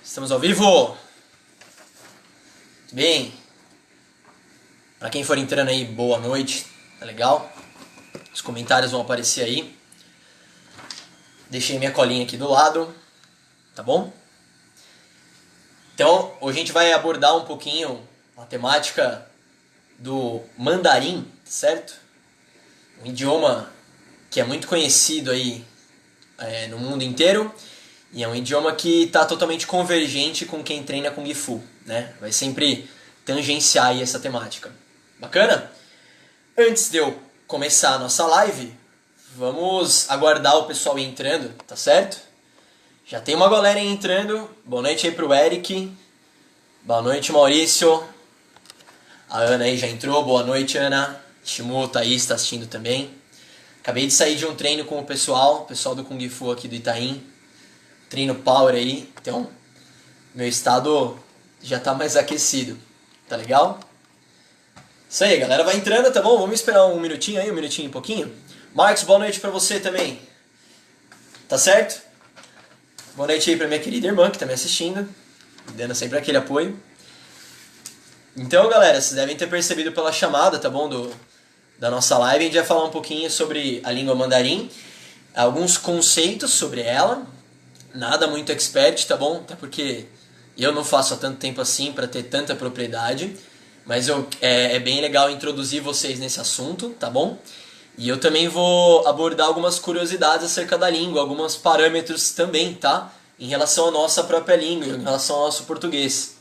Estamos ao vivo? Bem, para quem for entrando aí, boa noite, tá legal? Os comentários vão aparecer aí. Deixei minha colinha aqui do lado, tá bom? Então, hoje a gente vai abordar um pouquinho a temática do mandarim, certo? Um idioma que é muito conhecido aí no mundo inteiro. E é um idioma que está totalmente convergente com quem treina Kung Fu, né? Vai sempre tangenciar aí essa temática. Bacana? Antes de eu começar a nossa live, vamos aguardar o pessoal ir entrando, tá certo? Já tem uma galera entrando. Boa noite aí pro Eric. Boa noite, Maurício. A Ana aí já entrou. Boa noite, Ana. Shimu, Thaís está assistindo também. Acabei de sair de um treino com o pessoal do Kung Fu aqui do Itaim. Treino power aí, então meu estado já tá mais aquecido, tá legal? Isso aí, galera, vai entrando, tá bom? Vamos esperar um minutinho aí, um minutinho e pouquinho. Marcos, boa noite pra você também, tá certo? Boa noite aí pra minha querida irmã que tá me assistindo, dando sempre aquele apoio. Então, galera, vocês devem ter percebido pela chamada, tá bom, da nossa live, a gente vai falar um pouquinho sobre a língua mandarim, alguns conceitos sobre ela. Nada muito expert, tá bom? Até porque eu não faço há tanto tempo assim para ter tanta propriedade. Mas é bem legal introduzir vocês nesse assunto, tá bom? E eu também vou abordar algumas curiosidades acerca da língua, alguns parâmetros também, tá? Em relação à nossa própria língua, em relação ao nosso português.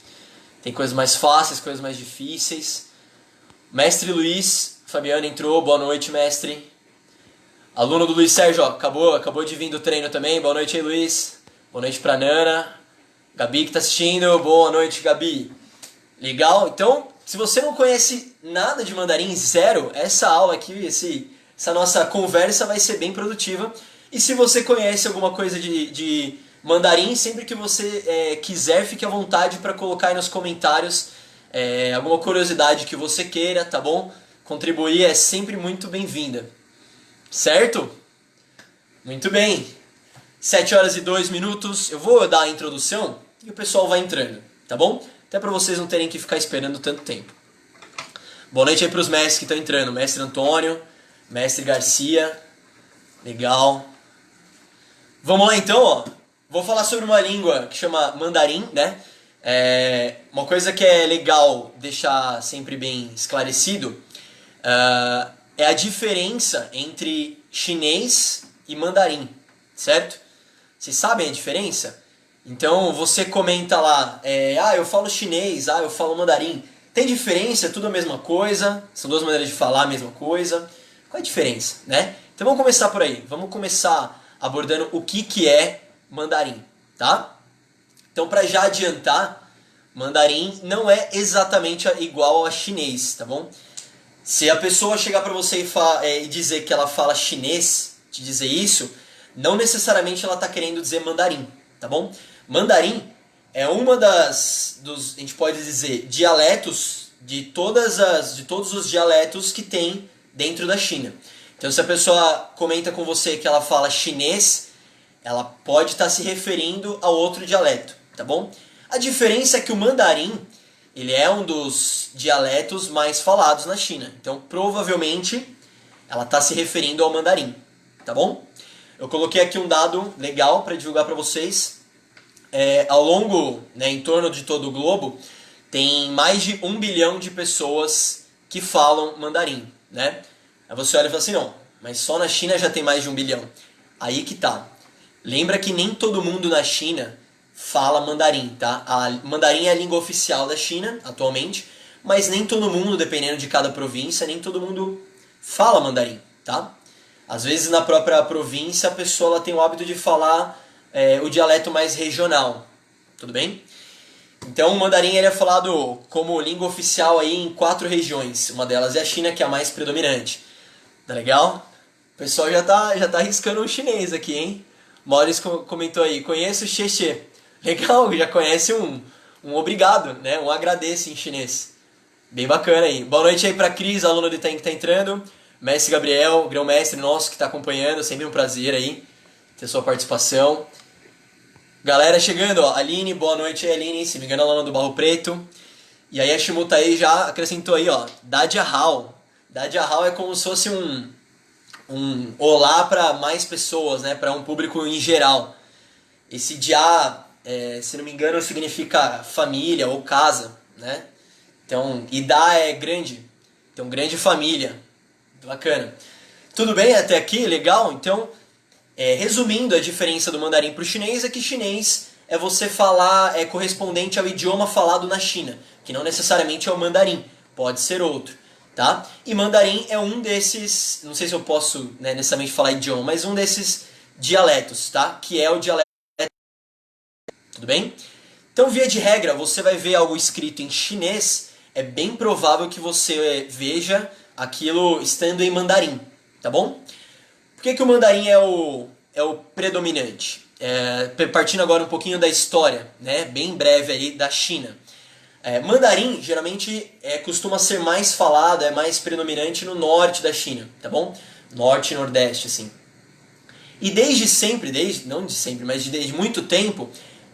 Tem coisas mais fáceis, coisas mais difíceis. Mestre Luiz, Fabiano entrou, boa noite, mestre. Aluno do Luiz Sérgio, ó, acabou de vir do treino também, boa noite aí, Luiz. Boa noite pra Nana. Gabi que tá assistindo, boa noite, Gabi. Legal? Então, se você não conhece nada de mandarim, zero, essa aula aqui, essa nossa conversa vai ser bem produtiva. E se você conhece alguma coisa de mandarim, sempre que você quiser, fique à vontade para colocar aí nos comentários alguma curiosidade que você queira, tá bom? Contribuir é sempre muito bem-vinda. Certo? Muito bem. 7 horas e 2 minutos. Eu vou dar a introdução e o pessoal vai entrando, tá bom? Até para vocês não terem que ficar esperando tanto tempo. Boa noite aí para os mestres que estão entrando. Mestre Antônio, mestre Garcia. Legal. Vamos lá então, ó. Vou falar sobre uma língua que chama mandarim, né? Uma coisa que é legal deixar sempre bem esclarecido é a diferença entre chinês e mandarim, certo? Vocês sabem a diferença? Então você comenta lá, eu falo chinês, eu falo mandarim. Tem diferença? É tudo a mesma coisa? São duas maneiras de falar a mesma coisa? Qual é a diferença, né? Então vamos começar por aí. Vamos começar abordando o que é mandarim, tá? Então para já adiantar, mandarim não é exatamente igual a chinês, tá bom? Se a pessoa chegar para você e dizer que ela fala chinês, te dizer isso, não necessariamente ela está querendo dizer mandarim, tá bom? Mandarim é uma a gente pode dizer, dialetos de todos os dialetos que tem dentro da China. Então se a pessoa comenta com você que ela fala chinês, ela pode estar se referindo a outro dialeto, tá bom? A diferença é que o mandarim, ele é um dos dialetos mais falados na China. Então provavelmente ela está se referindo ao mandarim, tá bom? Eu coloquei aqui um dado legal para divulgar para vocês. Ao longo, em torno de todo o globo, tem mais de 1 bilhão de pessoas que falam mandarim, né? Aí você olha e fala assim, não, mas só na China já tem mais de 1 bilhão. Aí que tá. Lembra que nem todo mundo na China fala mandarim, tá? Mandarim é a língua oficial da China, atualmente, mas nem todo mundo, dependendo de cada província, nem todo mundo fala mandarim, tá? Às vezes na própria província a pessoa ela tem o hábito de falar o dialeto mais regional, tudo bem? Então o mandarim ele é falado como língua oficial aí em 4 regiões, uma delas é a China, que é a mais predominante, tá legal? O pessoal já tá arriscando um chinês aqui, hein? Maurício comentou aí, conheço o xexê, legal, já conhece um obrigado, né? Um agradeço em chinês, bem bacana aí. Boa noite aí pra Cris, aluna do Itaim que tá entrando. Mestre Gabriel, grão-mestre nosso que está acompanhando, sempre um prazer aí ter sua participação. Galera chegando, ó. Aline, boa noite aí, Aline. Se me engano, a Lana do Barro Preto. E aí a Shimutaí já acrescentou aí, ó. Dadiahal. Dadiahal é como se fosse um olá para mais pessoas, né? Para um público em geral. Esse dia, se não me engano, significa família ou casa, né? Então, Ida é grande. Então, grande família. Bacana. Tudo bem até aqui? Legal? Então, resumindo, a diferença do mandarim para o chinês é que chinês é você falar, é correspondente ao idioma falado na China, que não necessariamente é o mandarim, pode ser outro, tá? E mandarim é um desses, não sei se eu posso, né, necessariamente falar idioma, mas um desses dialetos, tá? Que é o dialeto. Tudo bem? Então, via de regra, você vai ver algo escrito em chinês, é bem provável que você veja aquilo estando em mandarim, tá bom? Por que o mandarim é o predominante? Partindo agora um pouquinho da história, né, bem breve aí da China. Mandarim geralmente costuma ser mais falado, é mais predominante no norte da China, tá bom? Norte e nordeste, assim. E desde sempre, não de sempre, mas desde muito tempo,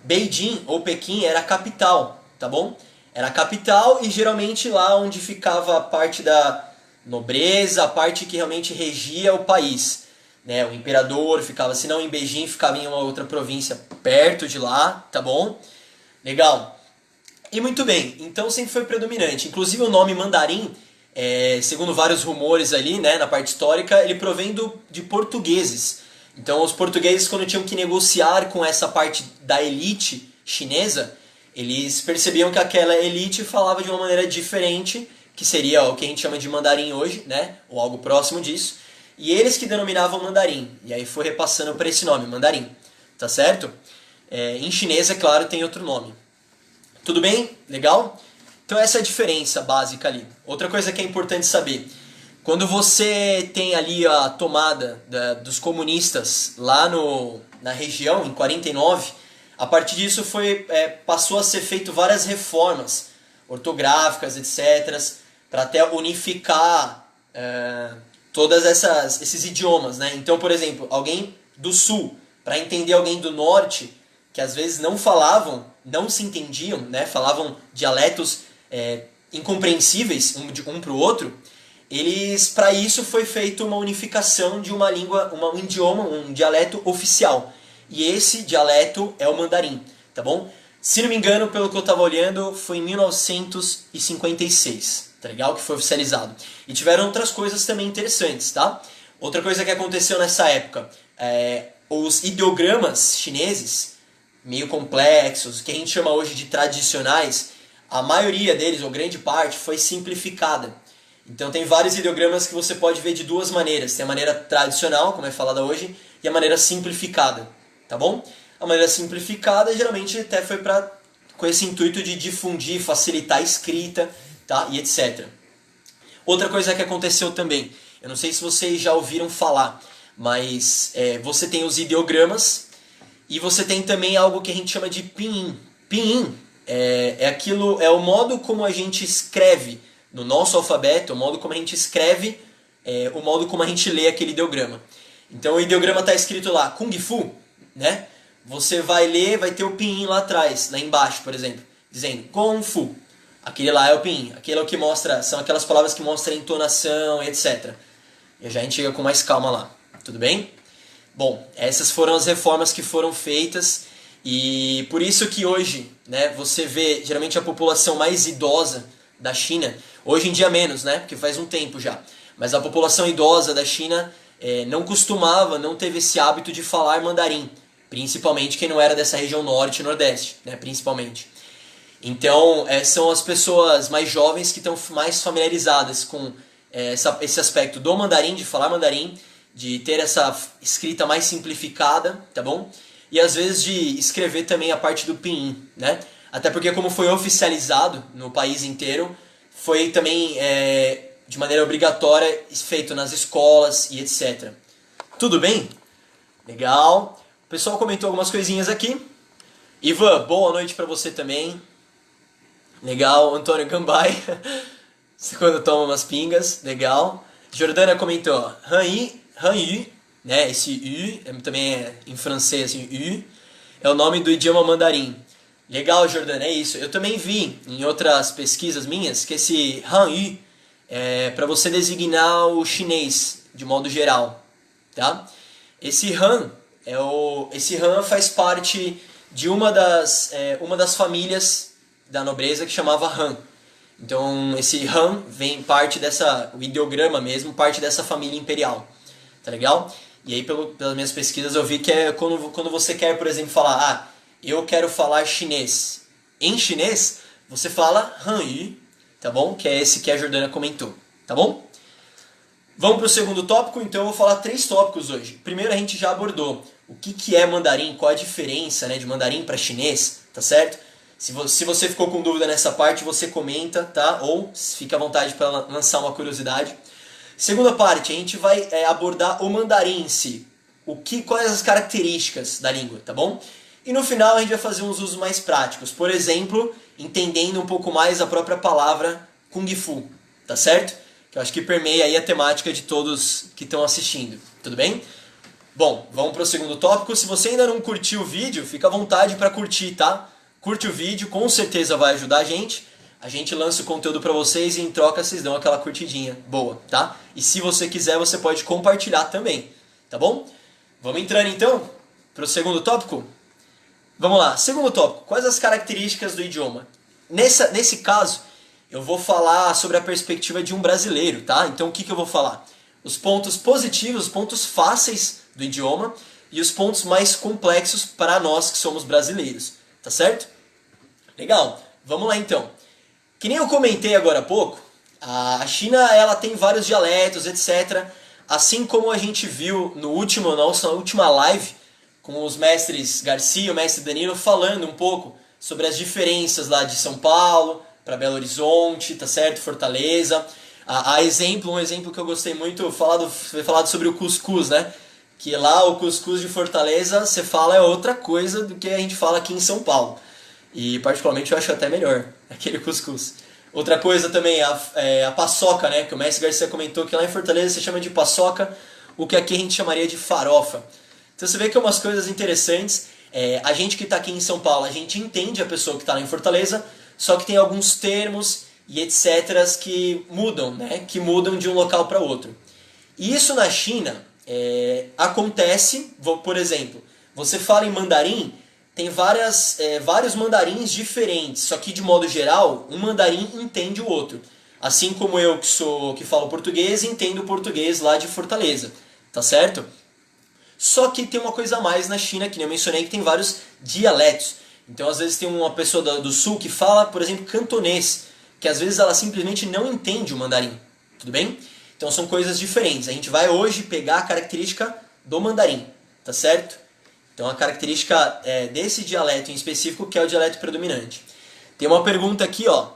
Beijing ou Pequim era a capital, tá bom? Era a capital e geralmente lá onde ficava a parte da nobreza, a parte que realmente regia o país. Né? O imperador ficava, se não em Beijing, ficava em uma outra província perto de lá, tá bom? Legal. E muito bem, então sempre foi predominante. Inclusive o nome mandarim, segundo vários rumores ali, né, na parte histórica, ele provém de portugueses. Então os portugueses, quando tinham que negociar com essa parte da elite chinesa, eles percebiam que aquela elite falava de uma maneira diferente, que seria o que a gente chama de mandarim hoje, né, ou algo próximo disso, e eles que denominavam mandarim. E aí foi repassando para esse nome, mandarim, tá certo? Em chinês, é claro, tem outro nome. Tudo bem? Legal? Então essa é a diferença básica ali. Outra coisa que é importante saber. Quando você tem ali a tomada dos comunistas lá na região, em 49, a partir disso passou a ser feito várias reformas ortográficas, etc., para até unificar todos esses idiomas. Né? Então, por exemplo, alguém do sul, para entender alguém do norte, que às vezes não falavam, não se entendiam, né? Falavam dialetos incompreensíveis um para o outro, para isso foi feita uma unificação de uma língua, um idioma, um dialeto oficial. E esse dialeto é o mandarim, tá bom? Se não me engano, pelo que eu estava olhando, foi em 1956, tá legal? Que foi oficializado. E tiveram outras coisas também interessantes, tá? Outra coisa que aconteceu nessa época, os ideogramas chineses, meio complexos, que a gente chama hoje de tradicionais, a maioria deles, ou grande parte, foi simplificada. Então tem vários ideogramas que você pode ver de duas maneiras. Tem a maneira tradicional, como é falada hoje, e a maneira simplificada, tá bom? A maneira simplificada geralmente até foi com esse intuito de difundir, facilitar a escrita, tá? E etc. Outra coisa que aconteceu também, eu não sei se vocês já ouviram falar, mas você tem os ideogramas e você tem também algo que a gente chama de pinyin. Pinyin é o modo como a gente escreve no nosso alfabeto, o modo como a gente escreve, o modo como a gente lê aquele ideograma. Então o ideograma está escrito lá, Kung Fu, né? Você vai ler, vai ter o pinyin lá atrás, lá embaixo, por exemplo, dizendo Kung Fu. Aquele lá é o pinyin, aquele é o que mostra, são aquelas palavras que mostram a entonação, etc. E já a gente chega com mais calma lá, tudo bem? Bom, essas foram as reformas que foram feitas e por isso que hoje, né, você vê geralmente a população mais idosa da China, hoje em dia menos, né, porque faz um tempo já, mas a população idosa da China não teve esse hábito de falar mandarim, principalmente quem não era dessa região norte e nordeste, né, principalmente. Então, são as pessoas mais jovens que estão mais familiarizadas com esse aspecto do mandarim, de falar mandarim, de ter essa escrita mais simplificada, tá bom? E às vezes de escrever também a parte do pinyin, né? Até porque como foi oficializado no país inteiro, foi também de maneira obrigatória feito nas escolas e etc. Tudo bem? Legal. O pessoal comentou algumas coisinhas aqui. Ivan, boa noite pra você também. Legal. Antônio Gambay. Quando toma umas pingas. Legal. Jordana comentou. Han Yu, né? Esse U também é em francês assim, U. é o nome do idioma mandarim. Legal, Jordana, é isso. Eu também vi em outras pesquisas minhas que esse Hanyu é para você designar o chinês de modo geral, tá? Esse esse Han faz parte de uma das famílias da nobreza que chamava Han. Então esse Han vem parte o ideograma mesmo, parte dessa família imperial, tá legal? E aí pelas minhas pesquisas eu vi que é quando você quer, por exemplo, falar, eu quero falar chinês. Em chinês, você fala Hanyu, tá bom? Que é esse que a Jordana comentou, tá bom? Vamos para o segundo tópico, então eu vou falar 3 tópicos hoje. Primeiro a gente já abordou o que é mandarim, qual a diferença, né, de mandarim para chinês, tá certo? Se você ficou com dúvida nessa parte, você comenta, tá? Ou fica à vontade para lançar uma curiosidade. Segunda parte, a gente vai abordar o mandarim em si. Quais as características da língua, tá bom? E no final a gente vai fazer uns usos mais práticos. Por exemplo, entendendo um pouco mais a própria palavra Kung Fu, tá certo? Que eu acho que permeia aí a temática de todos que estão assistindo, tudo bem? Bom, vamos para o segundo tópico. Se você ainda não curtiu o vídeo, fica à vontade para curtir, tá? Curte o vídeo, com certeza vai ajudar a gente. A gente lança o conteúdo para vocês e em troca vocês dão aquela curtidinha boa, tá? E se você quiser, você pode compartilhar também, tá bom? Vamos entrando então para o segundo tópico? Vamos lá, segundo tópico, quais as características do idioma? Nesse caso, eu vou falar sobre a perspectiva de um brasileiro, tá? Então o que eu vou falar? Os pontos positivos, os pontos fáceis do idioma e os pontos mais complexos para nós que somos brasileiros, tá certo? Legal, vamos lá então. Que nem eu comentei agora há pouco, a China ela tem vários dialetos, etc. Assim como a gente viu na nossa última live, com os mestres Garcia e o mestre Danilo falando um pouco sobre as diferenças lá de São Paulo para Belo Horizonte, tá certo? Fortaleza. Um exemplo que eu gostei muito foi falado sobre o cuscuz, né? Que lá o cuscuz de Fortaleza, você fala é outra coisa do que a gente fala aqui em São Paulo. E particularmente eu acho até melhor aquele cuscuz. Outra coisa também, a paçoca, né? Que o mestre Garcia comentou que lá em Fortaleza se chama de paçoca, o que aqui a gente chamaria de farofa. Então você vê que é umas coisas interessantes. A gente que está aqui em São Paulo, a gente entende a pessoa que está lá em Fortaleza, só que tem alguns termos e etc. que mudam, né? Que mudam de um local para outro. E isso na China acontece, por exemplo, você fala em mandarim, tem vários mandarins diferentes, só que de modo geral, um mandarim entende o outro. Assim como eu que falo português, entendo o português lá de Fortaleza, tá certo? Só que tem uma coisa a mais na China, que nem eu mencionei, que tem vários dialetos. Então às vezes tem uma pessoa do sul que fala, por exemplo, cantonês, que às vezes ela simplesmente não entende o mandarim, tudo bem? Então são coisas diferentes. A gente vai hoje pegar a característica do mandarim, tá certo? Então a característica desse dialeto em específico, que é o dialeto predominante. Tem uma pergunta aqui, ó.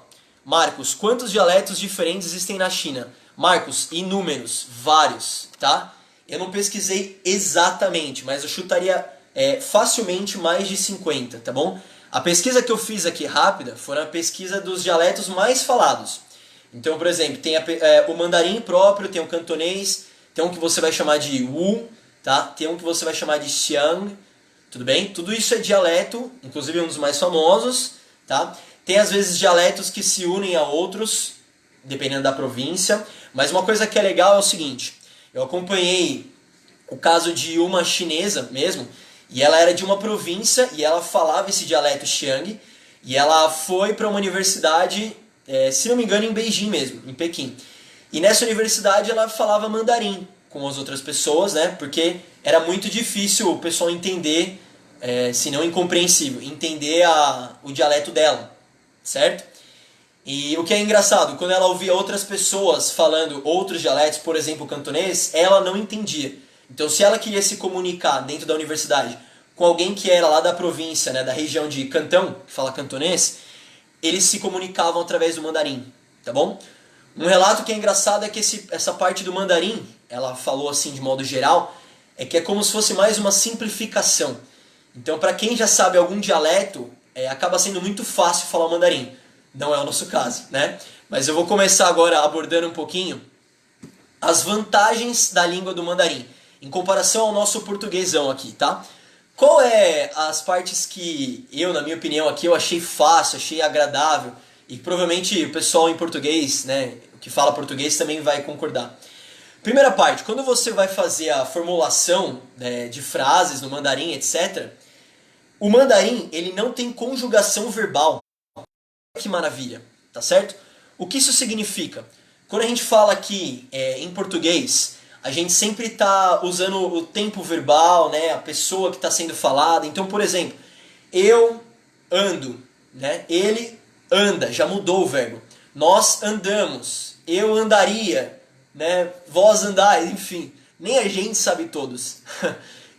Marcos, quantos dialetos diferentes existem na China? Marcos, inúmeros, vários, tá? Eu não pesquisei exatamente, mas eu chutaria facilmente mais de 50, tá bom? A pesquisa que eu fiz aqui rápida foi a pesquisa dos dialetos mais falados. Então, por exemplo, tem o mandarim próprio, tem o cantonês, tem um que você vai chamar de Wu, tá? Tem um que você vai chamar de Xiang, tudo bem? Tudo isso é dialeto, inclusive um dos mais famosos, tá? Tem às vezes dialetos que se unem a outros, dependendo da província, mas uma coisa que é legal é o seguinte, eu acompanhei o caso de uma chinesa mesmo, e ela era de uma província e ela falava esse dialeto Xiang, e ela foi para uma universidade, se não me engano, em Beijing mesmo, em Pequim. E nessa universidade ela falava mandarim com as outras pessoas, né? Porque era muito difícil o pessoal entender, se não incompreensível, entender o dialeto dela, certo? E o que é engraçado, quando ela ouvia outras pessoas falando outros dialetos, por exemplo, o cantonês, ela não entendia. Então, se ela queria se comunicar dentro da universidade com alguém que era lá da província, né, da região de Cantão, que fala cantonês, eles se comunicavam através do mandarim, tá bom? Um relato que é engraçado é que essa parte do mandarim, ela falou assim de modo geral, é que é como se fosse mais uma simplificação. Então, para quem já sabe algum dialeto, acaba sendo muito fácil falar mandarim. Não é o nosso caso, né? Mas eu vou começar agora abordando um pouquinho as vantagens da língua do mandarim, em comparação ao nosso portuguesão aqui, tá? Qual é as partes que eu, na minha opinião aqui, eu achei fácil, achei agradável, e provavelmente o pessoal em português, né, que fala português também vai concordar. Primeira parte, quando você vai fazer a formulação, né, de frases no mandarim, etc., o mandarim ele não tem conjugação verbal. Que maravilha, tá certo? O que isso significa? Quando a gente fala aqui em português, a gente sempre está usando o tempo verbal, né, a pessoa que está sendo falada. Então, por exemplo, eu ando, né, ele anda, já mudou o verbo. Nós andamos, eu andaria, né, vós andais, enfim. Nem a gente sabe todos.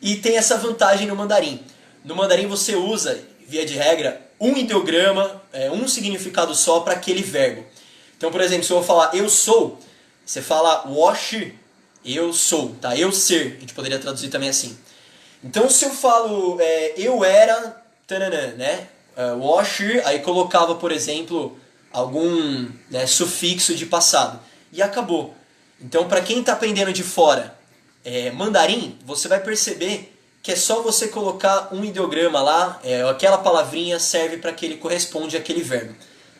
E tem essa vantagem no mandarim. No mandarim você usa, via de regra, um ideograma, um significado só para aquele verbo. Então, por exemplo, se eu vou falar eu sou, você fala 我是, eu sou, tá? Eu ser, a gente poderia traduzir também assim. Então, se eu falo eu era, tananã, né? 我是, aí colocava, por exemplo, algum, né, sufixo de passado. E acabou. Então, para quem está aprendendo de fora mandarim, você vai perceber que é só você colocar um ideograma lá, aquela palavrinha serve para que ele corresponde àquele verbo.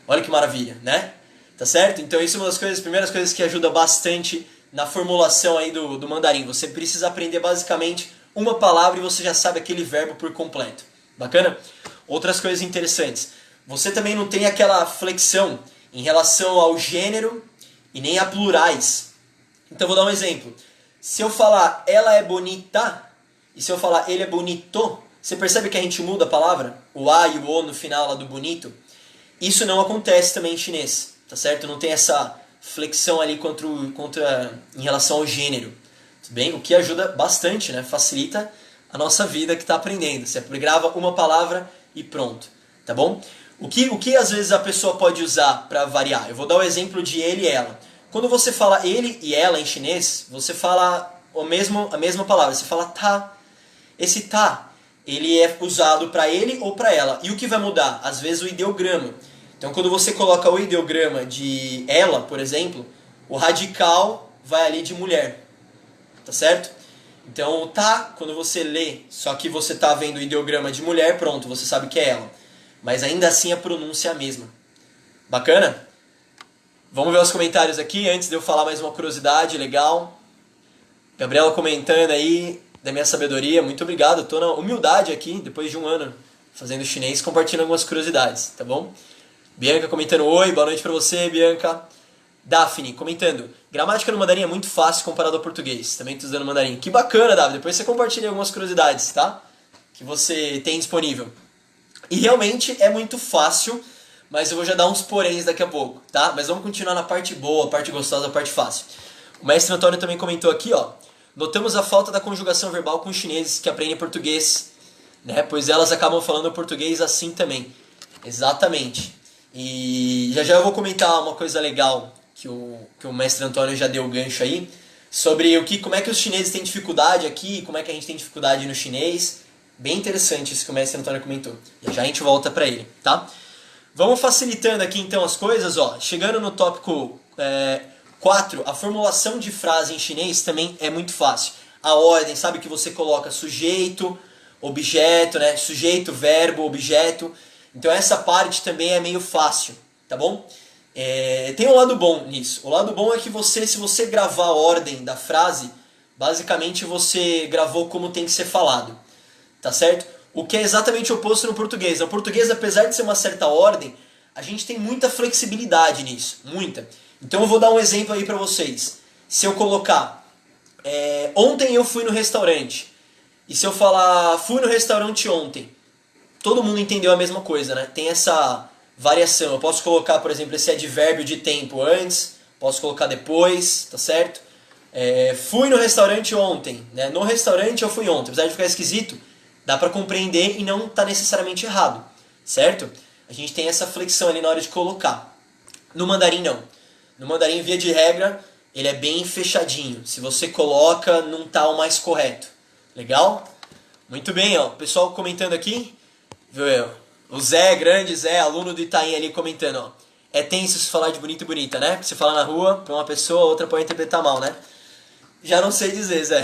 Olha que maravilha, né? Tá certo? Então isso é uma das primeiras coisas que ajuda bastante na formulação aí do mandarim. Você precisa aprender basicamente uma palavra e você já sabe aquele verbo por completo. Bacana? Outras coisas interessantes. Você também não tem aquela flexão em relação ao gênero e nem a plurais. Então vou dar um exemplo. Se eu falar ela é bonita, e se eu falar ele é bonito, você percebe que a gente muda a palavra? O a e o o no final lá do bonito. Isso não acontece também em chinês, tá certo? Não tem essa flexão ali em relação ao gênero. Tudo bem? O que ajuda bastante, né? Facilita a nossa vida que está aprendendo. Você grava uma palavra e pronto, tá bom? O que às vezes a pessoa pode usar para variar? Eu vou dar o exemplo de ele e ela. Quando você fala ele e ela em chinês, você fala a mesma palavra, você fala tá. Esse tá, ele é usado para ele ou para ela. E o que vai mudar? Às vezes o ideograma. Então quando você coloca o ideograma de ela, por exemplo, o radical vai ali de mulher. Tá certo? Então tá, quando você lê, só que você tá vendo o ideograma de mulher, pronto, você sabe que é ela. Mas ainda assim a pronúncia é a mesma. Bacana? Vamos ver os comentários aqui, antes de eu falar mais uma curiosidade legal. Gabriela comentando aí da minha sabedoria, muito obrigado. Estou na humildade aqui, depois de um ano fazendo chinês, compartilhando algumas curiosidades, tá bom? Bianca comentando, oi, boa noite pra você, Bianca. Daphne comentando, gramática no mandarim é muito fácil comparado ao português, também estou usando mandarim. Que bacana, Daphne, depois você compartilha algumas curiosidades, tá? Que você tem disponível. E realmente é muito fácil, mas eu vou já dar uns poréns daqui a pouco, tá? Mas vamos continuar na parte boa, a parte gostosa, a parte fácil. O mestre Antônio também comentou aqui, ó. Notamos a falta da conjugação verbal com os chineses que aprendem português, né? Pois elas acabam falando português assim também. Exatamente. E já eu vou comentar uma coisa legal que o mestre Antônio já deu o gancho aí, sobre como é que os chineses têm dificuldade aqui, como é que a gente tem dificuldade no chinês. Bem interessante isso que o mestre Antônio comentou. Já a gente volta para ele, tá? Vamos facilitando aqui então as coisas, ó. Chegando no tópico 4, a formulação de frase em chinês também é muito fácil. A ordem, sabe que você coloca sujeito, objeto, né? Sujeito, verbo, objeto. Então essa parte também é meio fácil, tá bom? Tem um lado bom nisso. O lado bom é que se você gravar a ordem da frase, basicamente você gravou como tem que ser falado, tá certo? O que é exatamente o oposto no português. No português, apesar de ser uma certa ordem, a gente tem muita flexibilidade nisso, muita. Então eu vou dar um exemplo aí pra vocês. Se eu colocar, ontem eu fui no restaurante, e se eu falar, fui no restaurante ontem, todo mundo entendeu a mesma coisa, né? Tem essa variação. Eu posso colocar, por exemplo, esse advérbio de tempo antes, posso colocar depois, tá certo? Fui no restaurante ontem, né? No restaurante eu fui ontem. Apesar de ficar esquisito, dá pra compreender e não tá necessariamente errado, certo? A gente tem essa flexão ali na hora de colocar. No mandarim não. No mandarim, via de regra, ele é bem fechadinho. Se você coloca, não tá o mais correto. Legal? Muito bem, ó. O pessoal comentando aqui. Viu eu? O Zé, grande Zé, aluno do Itaim ali comentando, ó. É tenso se falar de bonito e bonita, né? Porque você fala na rua pra uma pessoa, a outra pode interpretar mal, né? Já não sei dizer, Zé.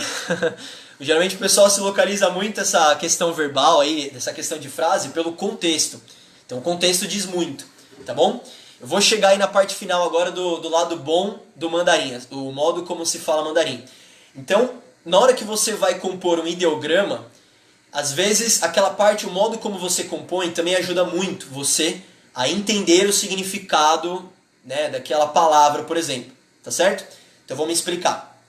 Geralmente o pessoal se localiza muito essa questão verbal aí, essa questão de frase, pelo contexto. Então o contexto diz muito, tá bom? Eu vou chegar aí na parte final agora do lado bom do mandarim, o modo como se fala mandarim. Então, na hora que você vai compor um ideograma, às vezes aquela parte, o modo como você compõe, também ajuda muito você a entender o significado, né, daquela palavra, por exemplo. Tá certo? Então vamos explicar.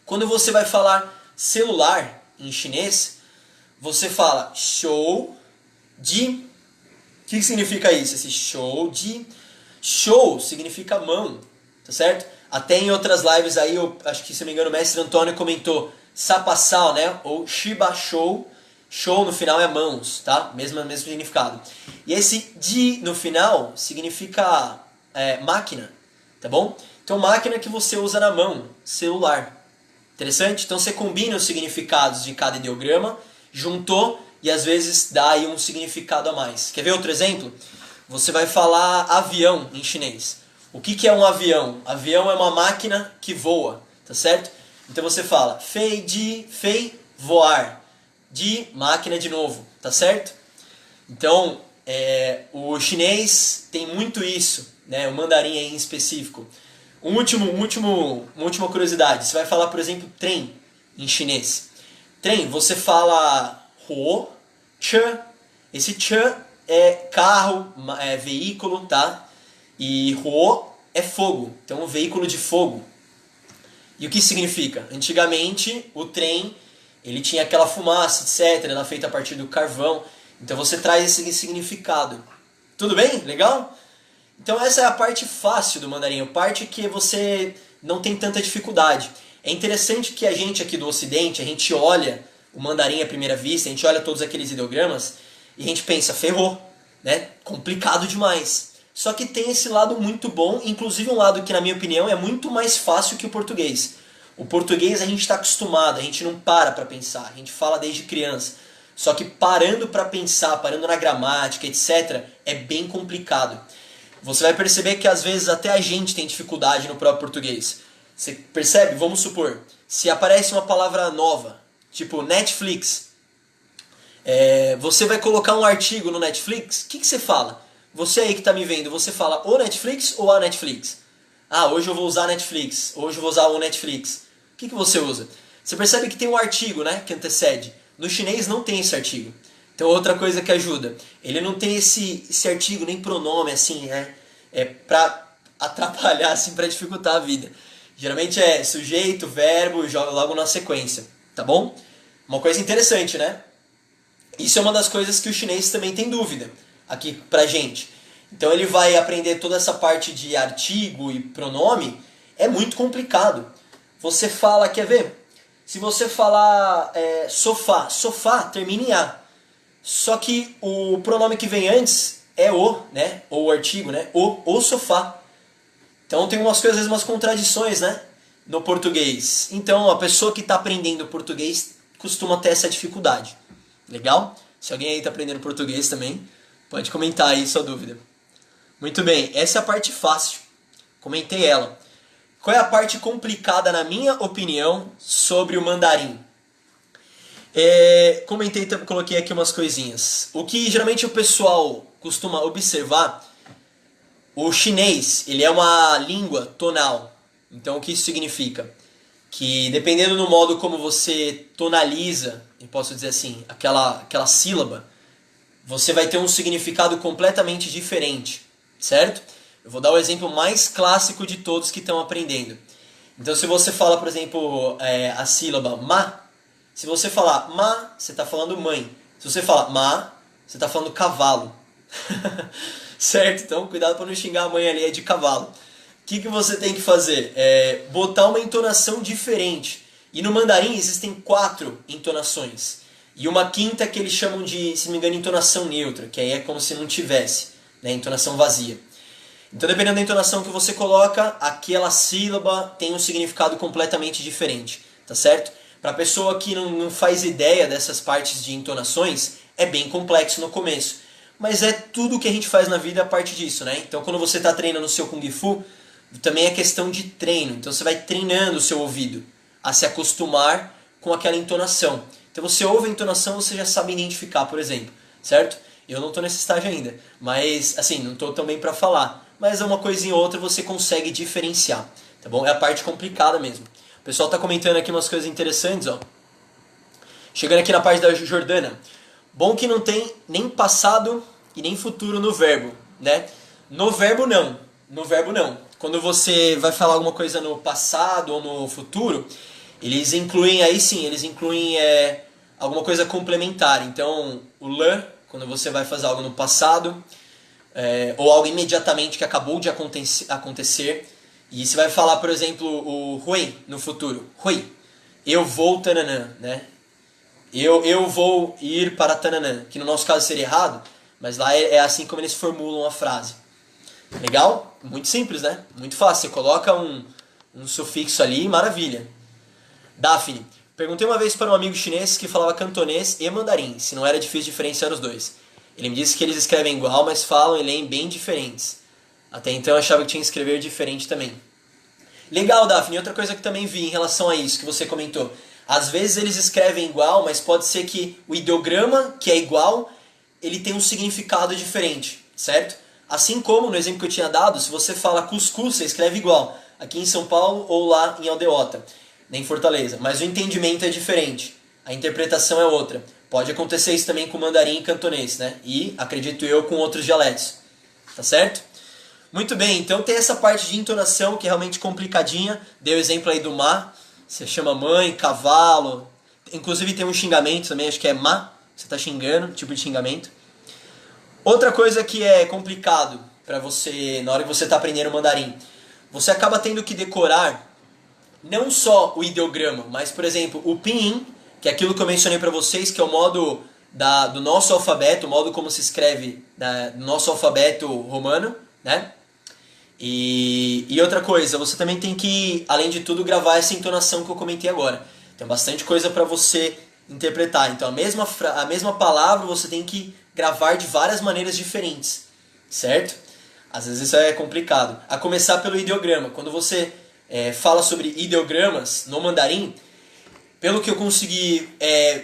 Quando você vai falar celular em chinês, você fala shou de. O que significa isso? Esse shou de. Shou significa mão, tá certo? Até em outras lives aí, eu acho que se não me engano o mestre Antônio comentou sapassal, né? Ou shiba shou. Shou no final é mãos, tá? Mesmo significado. E esse de no final significa máquina, tá bom? Então máquina que você usa na mão, celular. Interessante? Então você combina os significados de cada ideograma, juntou e às vezes dá aí um significado a mais. Quer ver outro exemplo? Você vai falar avião em chinês. O que é um avião? Avião é uma máquina que voa, tá certo? Então você fala fei de, fei, voar. De máquina de novo, tá certo? Então, o chinês tem muito isso, né? O mandarim aí em específico. Uma última curiosidade. Você vai falar, por exemplo, trem em chinês. Trem, você fala huo, che. Esse che é carro, veículo, tá? E huo é fogo, então um veículo de fogo. E o que significa? Antigamente, o trem ele tinha aquela fumaça, etc., era feita a partir do carvão. Então você traz esse significado. Tudo bem? Legal? Então essa é a parte fácil do mandarim, a parte que você não tem tanta dificuldade. É interessante que a gente aqui do Ocidente, a gente olha o mandarim à primeira vista, a gente olha todos aqueles ideogramas e a gente pensa, ferrou, né? Complicado demais. Só que tem esse lado muito bom, inclusive um lado que na minha opinião é muito mais fácil que o português. O português a gente está acostumado, a gente não para pensar, a gente fala desde criança. Só que parando para pensar, parando na gramática, etc., é bem complicado. Você vai perceber que às vezes até a gente tem dificuldade no próprio português. Você percebe? Vamos supor, se aparece uma palavra nova, tipo Netflix, você vai colocar um artigo no Netflix, o que você fala? Você aí que está me vendo, você fala o Netflix ou a Netflix? Ah, hoje eu vou usar a Netflix, hoje eu vou usar o Netflix. O que você usa? Você percebe que tem um artigo, né, que antecede. No chinês não tem esse artigo. Então outra coisa que ajuda, ele não tem esse artigo, nem pronome, assim, né? É pra atrapalhar, assim, pra dificultar a vida. Geralmente é sujeito, verbo, joga logo na sequência, tá bom? Uma coisa interessante, né? Isso é uma das coisas que o chinês também tem dúvida aqui pra gente. Então ele vai aprender toda essa parte de artigo e pronome, é muito complicado. Você fala, quer ver? Se você falar sofá, sofá termina em A. Só que o pronome que vem antes é o, né? Ou o artigo, né? O sofá. Então tem umas coisas, umas contradições, né? No português. Então a pessoa que está aprendendo português costuma ter essa dificuldade. Legal? Se alguém aí está aprendendo português também, pode comentar aí sua dúvida. Muito bem, essa é a parte fácil. Comentei ela. Qual é a parte complicada, na minha opinião, sobre o mandarim? Comentei, coloquei aqui umas coisinhas. O que geralmente o pessoal costuma observar, o chinês, ele é uma língua tonal. Então o que isso significa? Que dependendo do modo como você tonaliza, eu posso dizer assim, aquela sílaba, você vai ter um significado completamente diferente, certo? Eu vou dar o exemplo mais clássico de todos que estão aprendendo. Então se você fala, por exemplo, a sílaba ma, se você falar ma, você está falando mãe. Se você falar ma, você está falando cavalo. Certo? Então cuidado para não xingar a mãe ali, é de cavalo. O que você tem que fazer? Botar uma entonação diferente. E no mandarim existem 4 entonações. E uma quinta que eles chamam de, se não me engano, entonação neutra, que aí é como se não tivesse, né? Entonação vazia. Então, dependendo da entonação que você coloca, aquela sílaba tem um significado completamente diferente, tá certo? Para a pessoa que não faz ideia dessas partes de entonações, é bem complexo no começo. Mas é tudo que a gente faz na vida a parte disso, né? Então, quando você está treinando o seu Kung Fu, também é questão de treino. Então, você vai treinando o seu ouvido a se acostumar com aquela entonação. Então você ouve a entonação, você já sabe identificar, por exemplo, certo? Eu não estou nesse estágio ainda, mas assim, não estou tão bem para falar. Mas uma coisinha ou outra você consegue diferenciar, tá bom? É a parte complicada mesmo. O pessoal está comentando aqui umas coisas interessantes, ó. Chegando aqui na parte da Jordana. Bom que não tem nem passado e nem futuro no verbo, né? No verbo não. No verbo não. Quando você vai falar alguma coisa no passado ou no futuro, eles incluem, aí sim, eles incluem alguma coisa complementar. Então, o le, quando você vai fazer algo no passado, ou algo imediatamente que acabou de acontecer, e você vai falar, por exemplo, o hui no futuro. Hui, eu vou tananã, né? Eu vou ir para tananã, que no nosso caso seria errado, mas lá é assim como eles formulam a frase. Legal? Muito simples, né? Muito fácil. Você coloca um sufixo ali, maravilha. Daphne, perguntei uma vez para um amigo chinês que falava cantonês e mandarim, se não era difícil diferenciar os dois. Ele me disse que eles escrevem igual, mas falam e leem bem diferentes. Até então eu achava que tinha que escrever diferente também. Legal, Daphne. Outra coisa que também vi em relação a isso que você comentou. Às vezes eles escrevem igual, mas pode ser que o ideograma, que é igual, ele tem um significado diferente, certo? Assim como no exemplo que eu tinha dado, se você fala cuscuz, você escreve igual, aqui em São Paulo ou lá em Aldeota, em Fortaleza. Mas o entendimento é diferente, a interpretação é outra. Pode acontecer isso também com mandarim e cantonês, né? E, acredito eu, com outros dialetos. Tá certo? Muito bem, então tem essa parte de entonação que é realmente complicadinha. Dei o exemplo aí do ma, você chama mãe, cavalo. Inclusive tem um xingamento também, acho que é ma, você está xingando, tipo de xingamento. Outra coisa que é complicado para você, na hora que você está aprendendo mandarim, você acaba tendo que decorar não só o ideograma, mas, por exemplo, o pinyin, que é aquilo que eu mencionei para vocês, que é o modo do nosso alfabeto, o modo como se escreve do nosso alfabeto romano, né? E outra coisa, você também tem que, além de tudo, gravar essa entonação que eu comentei agora. Tem bastante coisa para você interpretar. Então, a mesma palavra você tem que gravar de várias maneiras diferentes, certo? Às vezes isso é complicado. A começar pelo ideograma. Quando você fala sobre ideogramas no mandarim, pelo que eu consegui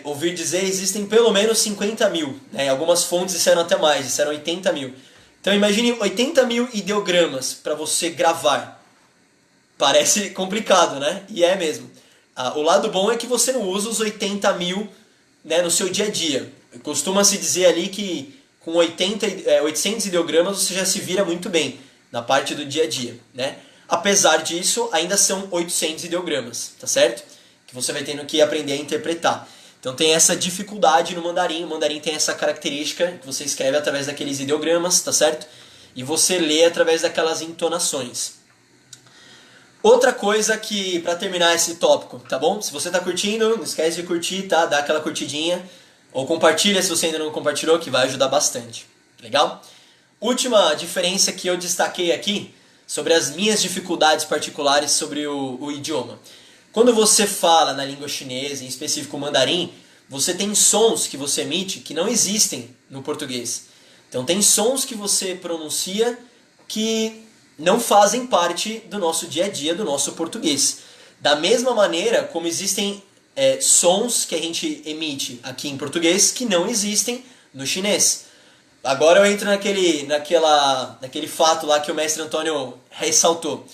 ouvir dizer, existem pelo menos 50 mil. Né? Algumas fontes disseram até mais, disseram 80 mil. Então imagine 80 mil ideogramas para você gravar. Parece complicado, né? E é mesmo. O lado bom é que você não usa os 80 mil, né, no seu dia a dia. Costuma-se dizer ali que com 800 ideogramas você já se vira muito bem na parte do dia a dia, né? Apesar disso, ainda são 800 ideogramas, tá certo? Que você vai tendo que aprender a interpretar. Então tem essa dificuldade no mandarim. O mandarim tem essa característica que você escreve através daqueles ideogramas, tá certo? E você lê através daquelas entonações. Outra coisa que, para terminar esse tópico, tá bom? Se você tá curtindo, não esquece de curtir, tá? Dá aquela curtidinha. Ou compartilha se você ainda não compartilhou, que vai ajudar bastante. Legal? Última diferença que eu destaquei aqui sobre as minhas dificuldades particulares sobre o idioma. Quando você fala na língua chinesa, em específico o mandarim, você tem sons que você emite que não existem no português. Então tem sons que você pronuncia que não fazem parte do nosso dia a dia, do nosso português. Da mesma maneira como existem sons que a gente emite aqui em português que não existem no chinês. Agora eu entro naquele fato lá que o mestre Antônio ressaltou.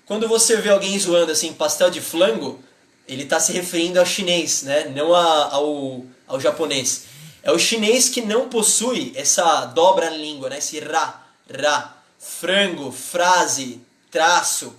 Quando você vê alguém zoando assim, pastel de flango, ele está se referindo ao chinês, né? Não ao japonês. É o chinês que não possui essa dobra na língua, né? Esse ra, frango, frase, traço,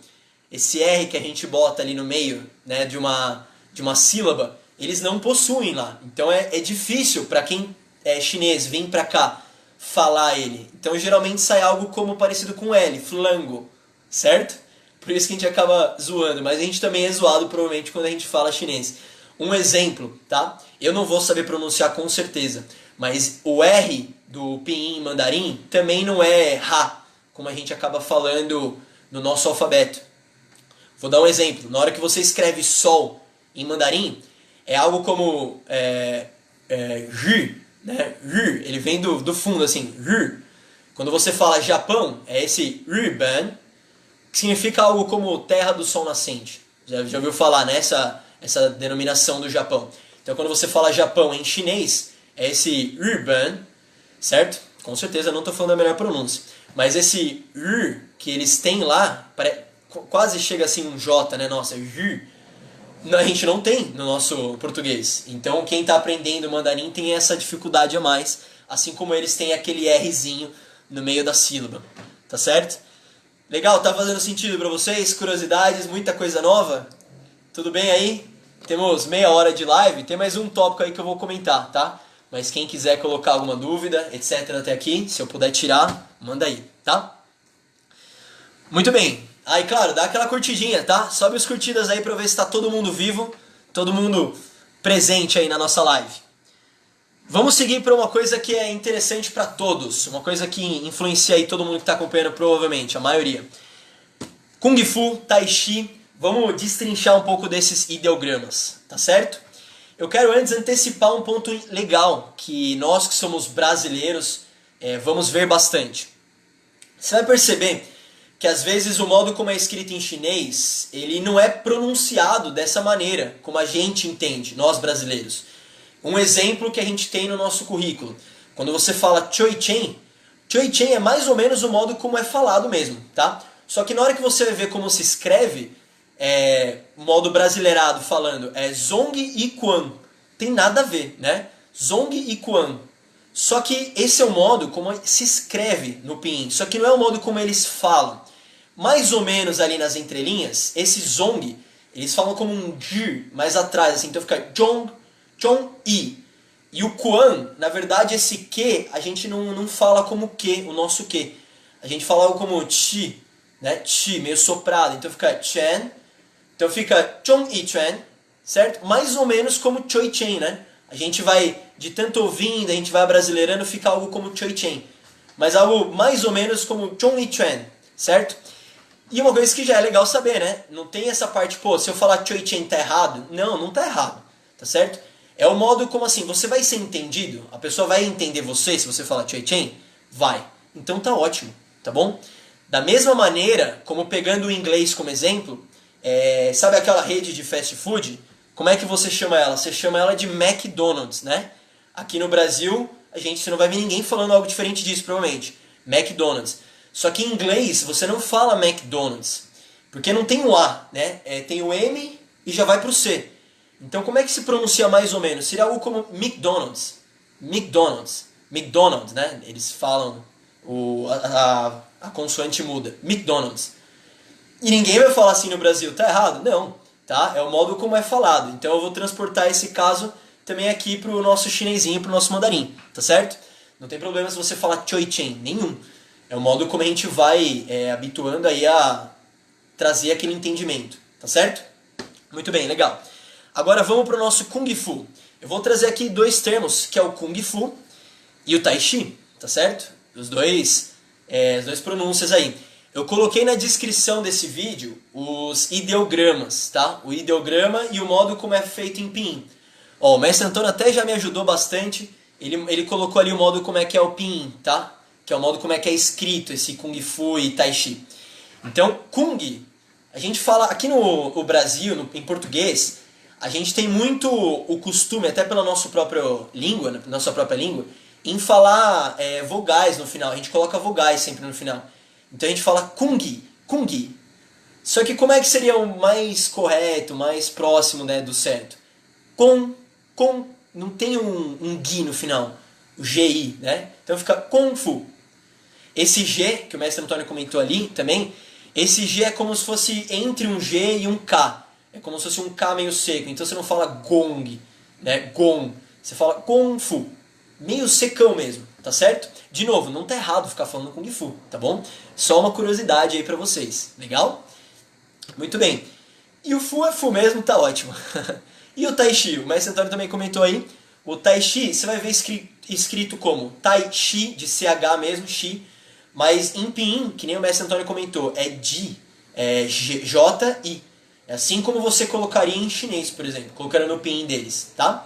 esse R que a gente bota ali no meio, né? de uma sílaba, eles não possuem lá. Então é difícil para quem é chinês vir para cá falar ele. Então geralmente sai algo como parecido com L, flango, certo? Por isso que a gente acaba zoando, mas a gente também é zoado provavelmente quando a gente fala chinês. Um exemplo, tá? Eu não vou saber pronunciar com certeza, mas o R do pinyin mandarim também não é ha, como a gente acaba falando no nosso alfabeto. Vou dar um exemplo. Na hora que você escreve sol em mandarim, é algo como ri, né? Ri, ele vem do fundo assim, ri. Quando você fala Japão, é esse riban, que significa algo como terra do sol nascente. Já ouviu falar, né? essa denominação do Japão. Então quando você fala Japão em chinês, é esse Riban, certo? Com certeza não estou falando a melhor pronúncia. Mas esse R que eles têm lá, quase chega assim um J, né? Nossa, R, a gente não tem no nosso português. Então quem está aprendendo mandarim tem essa dificuldade a mais, assim como eles têm aquele Rzinho no meio da sílaba, tá certo? Legal, tá fazendo sentido para vocês? Curiosidades, muita coisa nova? Tudo bem aí? Temos meia hora de live, tem mais um tópico aí que eu vou comentar, tá? Mas quem quiser colocar alguma dúvida, etc. até aqui, se eu puder tirar, manda aí, tá? Muito bem. Aí, claro, dá aquela curtidinha, tá? Sobe as curtidas aí pra eu ver se tá todo mundo vivo, todo mundo presente aí na nossa live. Vamos seguir para uma coisa que é interessante para todos, uma coisa que influencia aí todo mundo que tá acompanhando, provavelmente, a maioria. Kung Fu, Tai Chi, vamos destrinchar um pouco desses ideogramas, tá certo? Eu quero antes antecipar um ponto legal, que nós que somos brasileiros vamos ver bastante. Você vai perceber que às vezes o modo como é escrito em chinês, ele não é pronunciado dessa maneira, como a gente entende, nós brasileiros. Um exemplo que a gente tem no nosso currículo. Quando você fala Choi Chen é mais ou menos o modo como é falado mesmo, tá? Só que na hora que você vai ver como se escreve, modo brasileirado falando, é Zong e Quan. Tem nada a ver, né? Zong e Quan. Só que esse é o modo como se escreve no pinyin. Só que não é o modo como eles falam. Mais ou menos ali nas entrelinhas, esse Zong, eles falam como um J mais atrás, assim. Então fica Zhong, Zhong, I. E o Quan, na verdade, esse Q, a gente não fala como Q, o nosso Q. A gente fala como Chi, né? Chi, meio soprado. Então fica Chen. Então fica Zhong I Chen, certo? Mais ou menos como Choi Chen, né? A gente vai, de tanto ouvindo, a gente vai brasileirando, fica algo como Choi Chen. Mas algo mais ou menos como Zhong I Chen, certo? E uma coisa que já é legal saber, né? Não tem essa parte, pô, se eu falar Choi Chen tá errado? Não, não tá errado, tá certo? É o modo como assim, você vai ser entendido? A pessoa vai entender você se você falar Choi Chen? Vai. Então tá ótimo, tá bom? Da mesma maneira, como pegando o inglês como exemplo, sabe aquela rede de fast food? Como é que você chama ela? Você chama ela de McDonald's, né? Aqui no Brasil, você não vai ver ninguém falando algo diferente disso, provavelmente. McDonald's. Só que em inglês, você não fala McDonald's. Porque não tem o A, né? Tem o M e já vai pro C. Então como é que se pronuncia mais ou menos? Seria algo como McDonald's. McDonald's. McDonald's, né? Eles falam, a consoante muda. McDonald's. E ninguém vai falar assim no Brasil. Tá errado? Não. Tá? É o modo como é falado. Então eu vou transportar esse caso também aqui pro nosso chinesinho, pro nosso mandarim. Tá certo? Não tem problema se você falar Choi Chen. Nenhum. É o modo como a gente vai habituando aí a trazer aquele entendimento. Tá certo? Muito bem, legal. Agora vamos pro nosso Kung Fu. Eu vou trazer aqui dois termos, que é o Kung Fu e o Tai Chi. Tá certo? As duas pronúncias aí. Eu coloquei na descrição desse vídeo os ideogramas, tá? O ideograma e o modo como é feito em pinyin. Ó, o mestre Antônio até já me ajudou bastante. Ele colocou ali o modo como é que é o pinyin, tá? Que é o modo como é que é escrito esse Kung Fu e Tai Chi. Então, Kung, a gente fala aqui no Brasil, em português, a gente tem muito o costume, até pela nossa própria língua, em falar vogais no final. A gente coloca vogais sempre no final. Então a gente fala Kung, Kung. Só que como é que seria o mais correto, mais próximo, né, do certo? Com, não tem um Gi no final, o GI, né? Então fica Kung Fu. Esse G, que o mestre Antônio comentou ali também, esse G é como se fosse entre um G e um K. É como se fosse um K meio seco. Então você não fala Gong, né? Gong. Você fala Kung Fu. Meio secão mesmo, tá certo? De novo, não tá errado ficar falando Kung Fu, tá bom? Só uma curiosidade aí pra vocês, legal? Muito bem. E o Fu é Fu mesmo, tá ótimo. E o Tai Chi? O mestre Antônio também comentou aí. O Tai Chi, você vai ver escrito como Tai Chi, de CH mesmo, Chi. Mas em pinyin, que nem o mestre Antônio comentou, é Ji, J-I. É assim como você colocaria em chinês, por exemplo, colocando no pinyin deles, tá?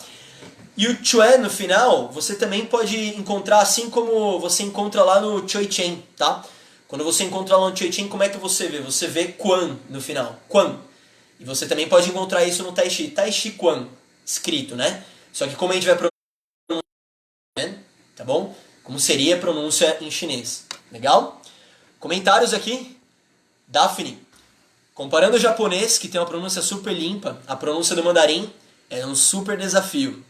E o Chuen no final, você também pode encontrar assim como você encontra lá no Choi Chen, tá? Quando você encontra lá no Choi Chen, como é que você vê? Você vê Quan no final, Quan. E você também pode encontrar isso no Tai Chi. Tai Chi Quan, escrito, né? Só que como a gente vai pronunciar, tá bom? Como seria a pronúncia em chinês. Legal? Comentários aqui. Daphne. Comparando o japonês, que tem uma pronúncia super limpa, a pronúncia do mandarim é um super desafio.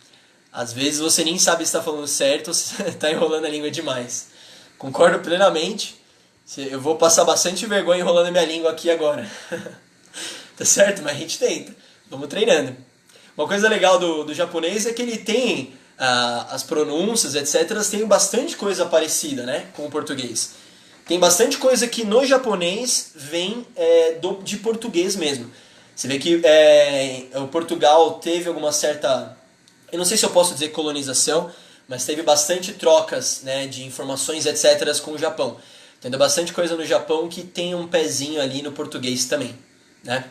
Às vezes você nem sabe se está falando certo ou se está enrolando a língua demais. Concordo plenamente. Eu vou passar bastante vergonha enrolando a minha língua aqui agora. Tá certo? Mas a gente tenta. Vamos treinando. Uma coisa legal do japonês é que ele tem as pronúncias, etc. Tem bastante coisa parecida, né, com o português. Tem bastante coisa que no japonês vem de português mesmo. Você vê que o Portugal teve alguma certa... Eu não sei se eu posso dizer colonização, mas teve bastante trocas, né, de informações, etc. com o Japão. Tem bastante coisa no Japão que tem um pezinho ali no português também, né?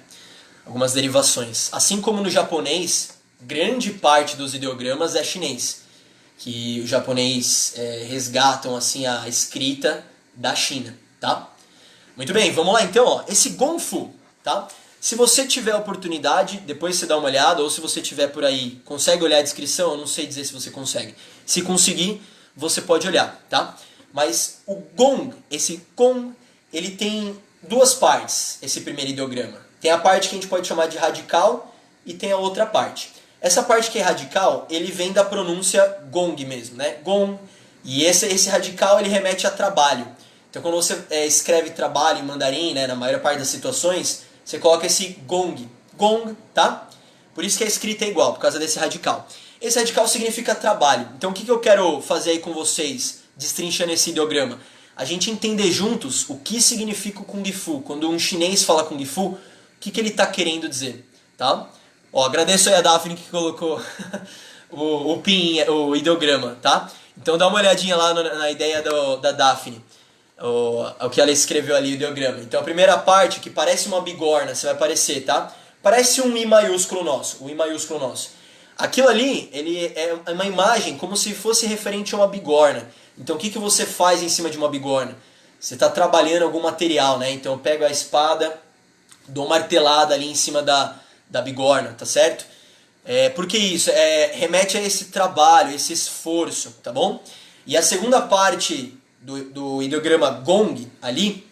Algumas derivações. Assim como no japonês, grande parte dos ideogramas é chinês. Que os japonês resgatam assim a escrita da China, tá? Muito bem, vamos lá então, ó. Esse Gongfu, tá? Se você tiver oportunidade, depois você dá uma olhada, ou se você tiver por aí, consegue olhar a descrição, eu não sei dizer se você consegue. Se conseguir, você pode olhar, tá? Mas o Gong, esse Gong, ele tem duas partes, esse primeiro ideograma. Tem a parte que a gente pode chamar de radical e tem a outra parte. Essa parte que é radical, ele vem da pronúncia Gong mesmo, né? Gong. E esse radical, ele remete a trabalho. Então quando você escreve trabalho em mandarim, né, na maior parte das situações, você coloca esse Gong. Gong, tá? Por isso que a escrita é igual, por causa desse radical. Esse radical significa trabalho. Então o que eu quero fazer aí com vocês, destrinchando esse ideograma? A gente entender juntos o que significa o Kung Fu. Quando um chinês fala Kung Fu, o que ele está querendo dizer, tá? Ó, agradeço aí a Daphne que colocou o ideograma, tá? Então dá uma olhadinha lá na ideia da Daphne, o que ela escreveu ali, o ideograma. Então a primeira parte, que parece uma bigorna, você vai aparecer, tá? Parece um I maiúsculo nosso, o I maiúsculo nosso. Aquilo ali, ele é uma imagem como se fosse referente a uma bigorna. Então o que você faz em cima de uma bigorna? Você está trabalhando algum material, né? Então eu pego a espada, dou uma martelada ali em cima da bigorna, tá certo? Por que isso? Remete a esse trabalho, esse esforço, tá bom? E a segunda parte do ideograma Gong ali,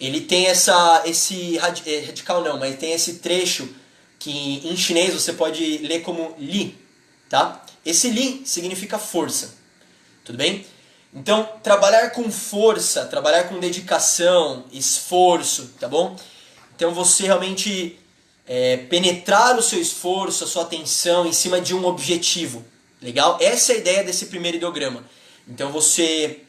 ele tem esse radical não, mas tem esse trecho que em chinês você pode ler como li, tá? Esse li significa força, tudo bem? Então, trabalhar com força, trabalhar com dedicação, esforço, tá bom? Então você realmente penetrar o seu esforço, a sua atenção em cima de um objetivo. Legal? Essa é a ideia desse primeiro ideograma. Então você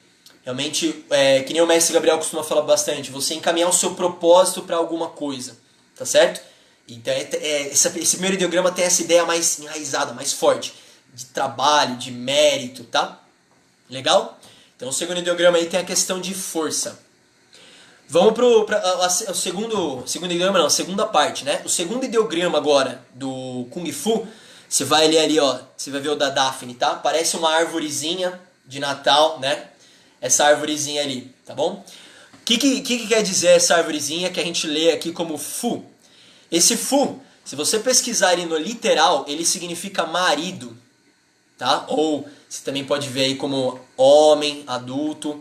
realmente, que nem o mestre Gabriel costuma falar bastante, você encaminhar o seu propósito para alguma coisa. Tá certo? Então esse primeiro ideograma tem essa ideia mais enraizada, mais forte. De trabalho, de mérito, tá? Legal? Então o segundo ideograma aí tem a questão de força. Vamos para o segundo ideograma, não, a segunda parte, né? O segundo ideograma agora do Kung Fu, você vai ler ali, ó, você vai ver o da Daphne, tá? Parece uma arvorezinha de Natal, né? Essa arvorezinha ali, tá bom? O que quer dizer essa arvorezinha que a gente lê aqui como Fu? Esse Fu, se você pesquisar ele no literal, ele significa marido, tá? Ou você também pode ver aí como homem, adulto.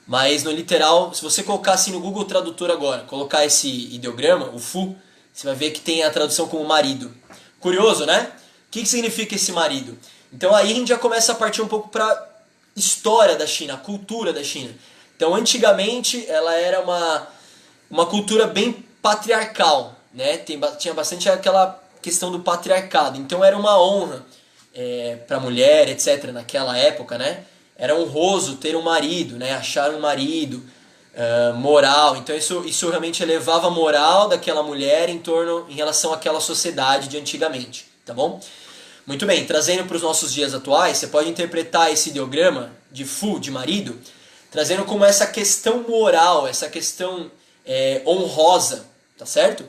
Mas no literal, se você colocar assim no Google Tradutor agora, colocar esse ideograma, o Fu, você vai ver que tem a tradução como marido. Curioso, né? O que significa esse marido? Então aí a gente já começa a partir um pouco para história da China, a cultura da China. Então antigamente ela era uma cultura bem patriarcal, né? Tinha bastante aquela questão do patriarcado. Então era uma honra para a mulher, etc. naquela época, né? Era honroso ter um marido, né? Achar um marido, moral. Então isso realmente elevava a moral daquela mulher em relação àquela sociedade de antigamente, tá bom? Muito bem, trazendo para os nossos dias atuais, você pode interpretar esse ideograma de Fu, de marido, trazendo como essa questão moral, essa questão honrosa, tá certo?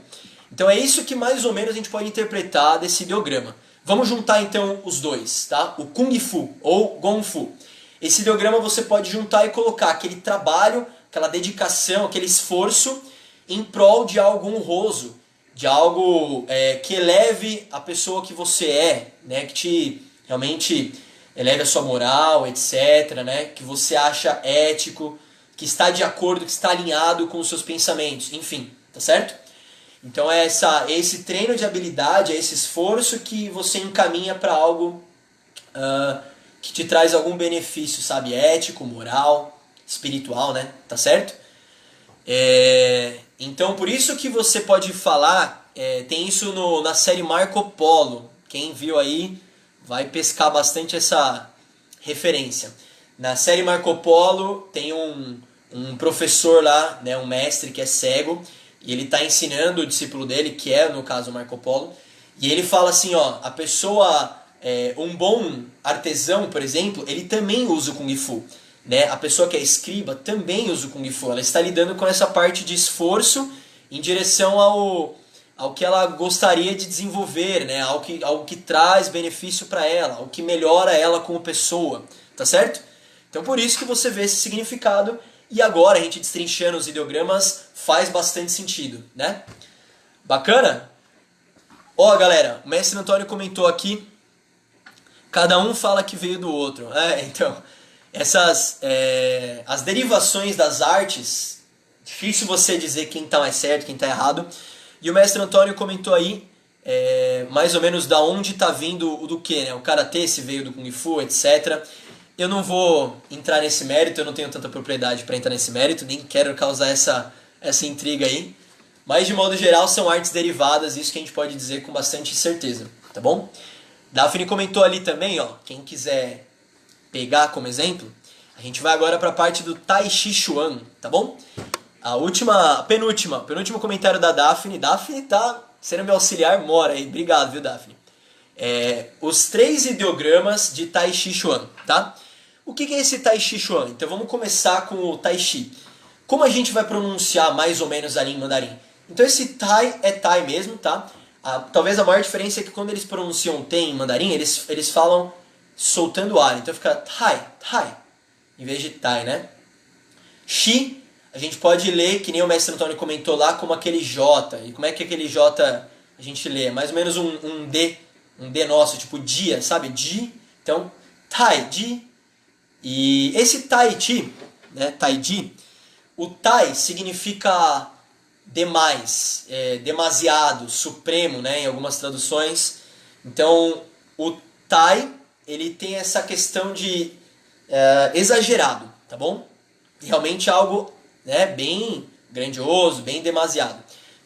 Então é isso que mais ou menos a gente pode interpretar desse ideograma. Vamos juntar então os dois, tá? O Kung Fu ou Gong Fu. Esse ideograma você pode juntar e colocar aquele trabalho, aquela dedicação, aquele esforço em prol de algo honroso, de algo que eleve a pessoa que você é, né? Que te realmente eleve a sua moral, etc., né? Que você acha ético, que está de acordo, que está alinhado com os seus pensamentos, enfim, tá certo? Então é esse treino de habilidade, é esse esforço que você encaminha para algo que te traz algum benefício, sabe? Ético, moral, espiritual, né? Tá certo? Então por isso que você pode falar, tem isso na série Marco Polo. Quem viu aí vai pescar bastante essa referência. Na série Marco Polo tem um professor lá, né, um mestre que é cego, e ele está ensinando o discípulo dele, que é no caso Marco Polo, e ele fala assim, ó, a pessoa, um bom artesão, por exemplo, ele também usa o Kung Fu. Né? A pessoa que é escriba também usa o Kung Fu, ela está lidando com essa parte de esforço em direção ao que ela gostaria de desenvolver, né? Algo que traz benefício para ela, algo que melhora ela como pessoa, tá certo? Então por isso que você vê esse significado, e agora a gente destrinchando os ideogramas faz bastante sentido, né? Bacana? Ó, galera, o mestre Antônio comentou aqui, cada um fala que veio do outro. Então, as derivações das artes, difícil você dizer quem está mais certo, quem está errado. E o mestre Antônio comentou aí, mais ou menos da onde está vindo o do que, né? O Karatê, se veio do Kung Fu, etc. Eu não vou entrar nesse mérito, eu não tenho tanta propriedade para entrar nesse mérito, nem quero causar essa intriga aí. Mas, de modo geral, são artes derivadas, isso que a gente pode dizer com bastante certeza, tá bom? Daphne comentou ali também, ó, quem quiser pegar como exemplo, a gente vai agora para a parte do Tai Chi Chuan, tá bom? Penúltimo comentário da Daphne. Daphne tá sendo meu auxiliar, mora aí. Obrigado, viu, Daphne? Os 3 ideogramas de Tai Chi Chuan, tá? O que é esse Tai Chi Chuan? Então vamos começar com o Tai Chi. Como a gente vai pronunciar mais ou menos ali em mandarim? Então esse Tai é Tai mesmo, tá? Talvez a maior diferença é que quando eles pronunciam Tem em mandarim, eles falam soltando o ar. Então fica Tai, Tai, em vez de Tai, né? Chi, a gente pode ler, que nem o mestre Antônio comentou lá, como aquele J. E como é que aquele J a gente lê? É mais ou menos um D nosso, tipo dia, sabe? Di. Então, Tai, Di. E esse Tai Chi, né? Tai Chi, o Tai significa demais, demasiado, supremo, né? Em algumas traduções. Então, o Tai, ele tem essa questão de exagerado, tá bom? Realmente algo, né, bem grandioso, bem demasiado.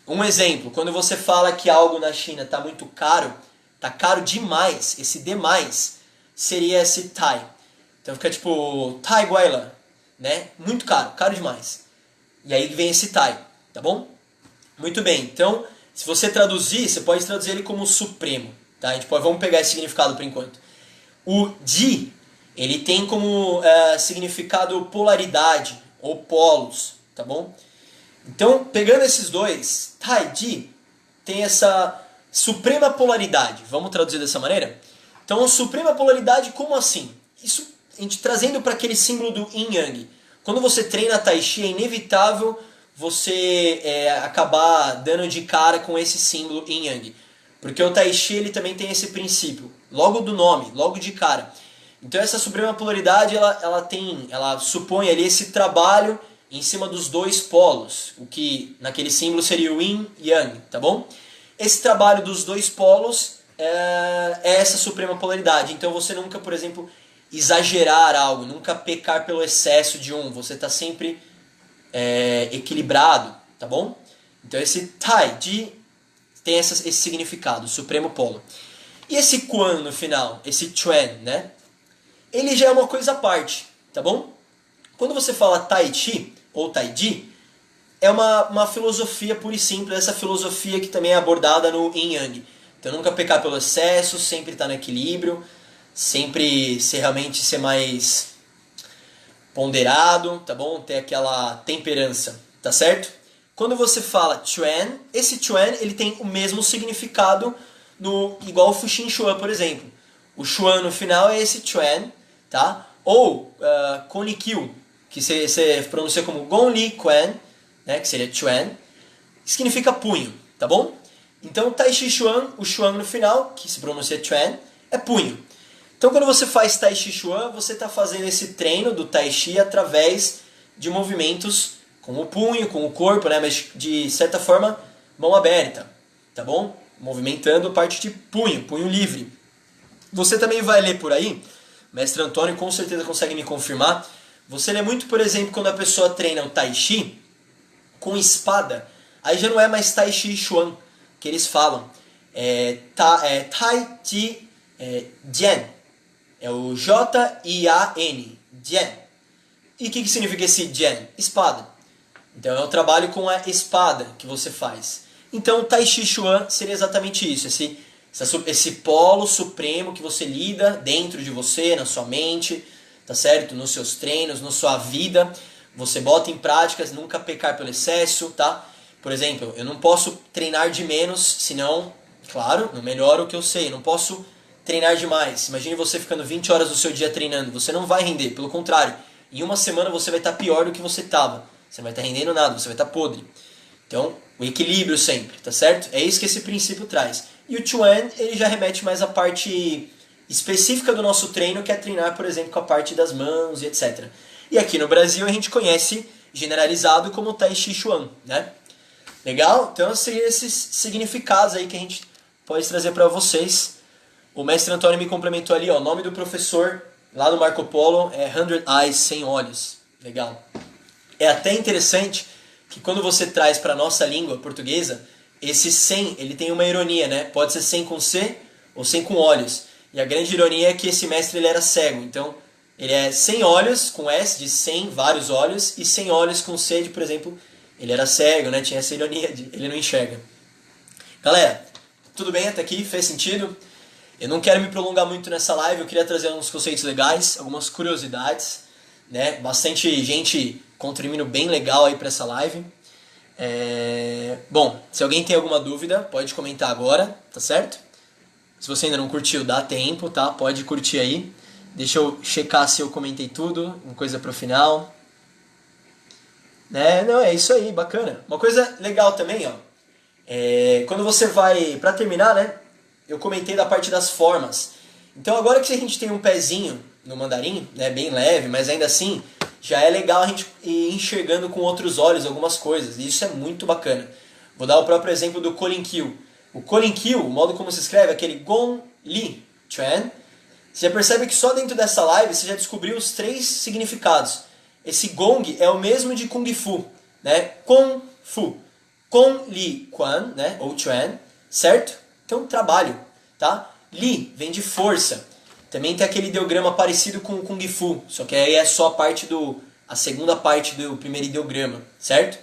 Um exemplo, quando você fala que algo na China está muito caro, está caro demais, esse demais seria esse Tai. Então fica tipo Tai Guailan, né? Muito caro, caro demais. E aí vem esse Tai, tá bom? Muito bem, então se você traduzir, você pode traduzir ele como supremo, tá? Vamos pegar esse significado por enquanto. O Di, ele tem como significado polaridade, ou polos, tá bom? Então, pegando esses dois, Tai Di tem essa suprema polaridade. Vamos traduzir dessa maneira? Então, suprema polaridade, como assim? Isso, a gente trazendo para aquele símbolo do Yin Yang. Quando você treina Tai Chi, é inevitável você acabar dando de cara com esse símbolo Yin Yang. Porque o Tai Chi ele também tem esse princípio, logo do nome, logo de cara. Então essa suprema polaridade ela supõe ali esse trabalho em cima dos dois polos, o que naquele símbolo seria o Yin e Yang, tá bom? Esse trabalho dos dois polos é essa suprema polaridade. Então você nunca, por exemplo, exagerar algo, nunca pecar pelo excesso de um, você está sempre equilibrado, tá bom? Então esse Tai Chi tem esse significado, supremo polo. E esse Quan no final, esse Chuan, né? Ele já é uma coisa à parte, tá bom? Quando você fala Tai Chi ou Tai Chi, é uma filosofia pura e simples, essa filosofia que também é abordada no Yin Yang. Então nunca pecar pelo excesso, sempre estar no equilíbrio, sempre realmente ser mais ponderado, tá bom? Ter aquela temperança, tá certo? Quando você fala Chuan, esse Chuan ele tem o mesmo significado igual o Fuxin Chuan, por exemplo. O Chuan no final é esse Chuan, tá? Ou Konikyu, que você pronuncia como Gong Li Quan, né? Que seria Chuan, significa punho, tá bom? Então, Tai Chi Chuan, o Chuan no final, que se pronuncia Chuan, é punho. Então, quando você faz Tai Chi Chuan, você está fazendo esse treino do Tai Chi através de movimentos com o punho, com o corpo, né? Mas de certa forma, mão aberta, tá bom? Movimentando parte de punho, punho livre. Você também vai ler por aí, mestre Antônio com certeza consegue me confirmar, você lê muito, por exemplo, quando a pessoa treina o Tai Chi com espada, aí já não é mais Tai Chi Chuan que eles falam, Tai Chi Jian, é o J-I-A-N, Jian. E o que significa esse Jian? Espada. Então é o trabalho com a espada que você faz. Então o Tai Chi Chuan seria exatamente isso, esse polo supremo que você lida dentro de você, na sua mente, tá certo? Nos seus treinos, na sua vida, você bota em práticas, nunca pecar pelo excesso, tá? Por exemplo, eu não posso treinar de menos, senão, claro, não melhoro o que eu sei, eu não posso treinar demais. Imagine você ficando 20 horas do seu dia treinando, você não vai render, pelo contrário, em uma semana você vai estar pior do que você estava, você não vai estar rendendo nada, você vai estar podre. Então, o equilíbrio sempre, tá certo? É isso que esse princípio traz. E o Chuan, ele já remete mais à parte específica do nosso treino, que é treinar, por exemplo, com a parte das mãos e etc. E aqui no Brasil a gente conhece generalizado como Tai Chi Chuan, né? Legal? Então, seriam esses significados aí que a gente pode trazer para vocês. O mestre Antônio me complementou ali, ó, o nome do professor lá do Marco Polo é 100 Eyes, 100 olhos. Legal. É até interessante que quando você traz para a nossa língua portuguesa, esse 100, ele tem uma ironia, né? Pode ser 100 com C ou 100 com olhos. E a grande ironia é que esse mestre ele era cego. Então, ele é 100 olhos com S, de 100, vários olhos, e 100 olhos com C, de, por exemplo, ele era cego, né? Tinha essa ironia, ele não enxerga. Galera, tudo bem até aqui? Fez sentido? Eu não quero me prolongar muito nessa live, eu queria trazer uns conceitos legais, algumas curiosidades, né? Bastante gente contribuindo bem legal aí para essa live. Bom, se alguém tem alguma dúvida, pode comentar agora, tá certo? Se você ainda não curtiu, dá tempo, tá? Pode curtir aí. Deixa eu checar se eu comentei tudo, uma coisa pro final. Não, é isso aí, bacana. Uma coisa legal também, ó. Quando você vai, pra terminar, né? Eu comentei da parte das formas. Então agora que a gente tem um pezinho no mandarim, né, bem leve, mas ainda assim já é legal a gente ir enxergando com outros olhos algumas coisas. E isso é muito bacana. Vou dar o próprio exemplo do Kolinkyo. O Kolinkyo, o modo como se escreve, aquele Gong Li Chuan. Você já percebe que só dentro dessa live você já descobriu os 3 significados. Esse Gong é o mesmo de Kung Fu, né? Kung Fu. Gong Li Quan, né? Ou Chuan, certo? Então, trabalho, tá? Li vem de força. Também tem aquele ideograma parecido com o Kung Fu, só que aí é só a segunda parte do primeiro ideograma, certo?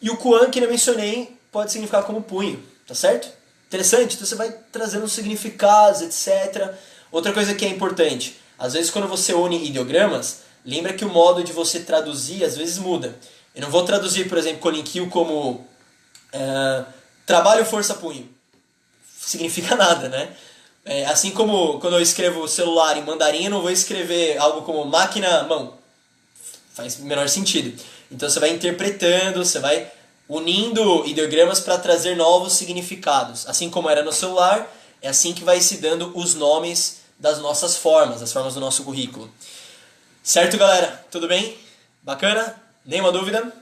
E o Quan, que eu mencionei, pode significar como punho, tá certo? Interessante, então você vai trazendo os significados, etc. Outra coisa que é importante, às vezes quando você une ideogramas, lembra que o modo de você traduzir às vezes muda. Eu não vou traduzir, por exemplo, Kolinkyo como trabalho, força, punho. Significa nada, né? Assim como quando eu escrevo celular em mandarim, eu não vou escrever algo como máquina, mão. Faz o menor sentido. Então você vai interpretando, você vai unindo ideogramas para trazer novos significados. Assim como era no celular, é assim que vai se dando os nomes das nossas formas, das formas do nosso currículo. Certo, galera? Tudo bem? Bacana? Nenhuma dúvida?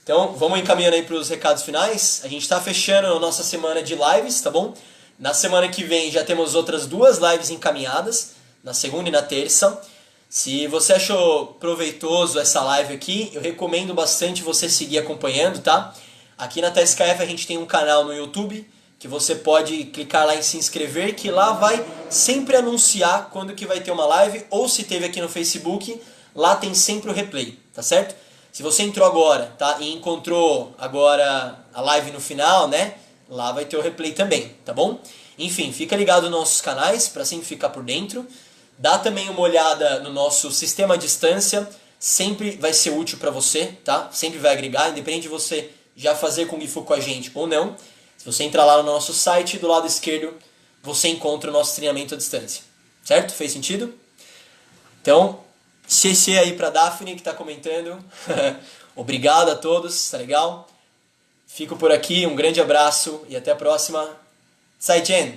Então, vamos encaminhando aí para os recados finais. A gente está fechando a nossa semana de lives, tá bom? Na semana que vem já temos outras 2 lives encaminhadas, na segunda e na terça. Se você achou proveitoso essa live aqui, eu recomendo bastante você seguir acompanhando, tá? Aqui na TSKF a gente tem um canal no YouTube, que você pode clicar lá em se inscrever, que lá vai sempre anunciar quando que vai ter uma live, ou se teve aqui no Facebook, lá tem sempre o replay, tá certo? Se você entrou agora, tá, e encontrou agora a live no final, né, lá vai ter o replay também, tá bom? Enfim, fica ligado nos nossos canais para sempre ficar por dentro. Dá também uma olhada no nosso sistema à distância, sempre vai ser útil para você, tá? Sempre vai agregar, independente de você já fazer Kung Fu com a gente ou não. Se você entrar lá no nosso site, do lado esquerdo, você encontra o nosso treinamento à distância. Certo? Fez sentido? Então, CC aí pra Daphne que tá comentando. Obrigado a todos, tá legal? Fico por aqui, um grande abraço e até a próxima. Zaijian!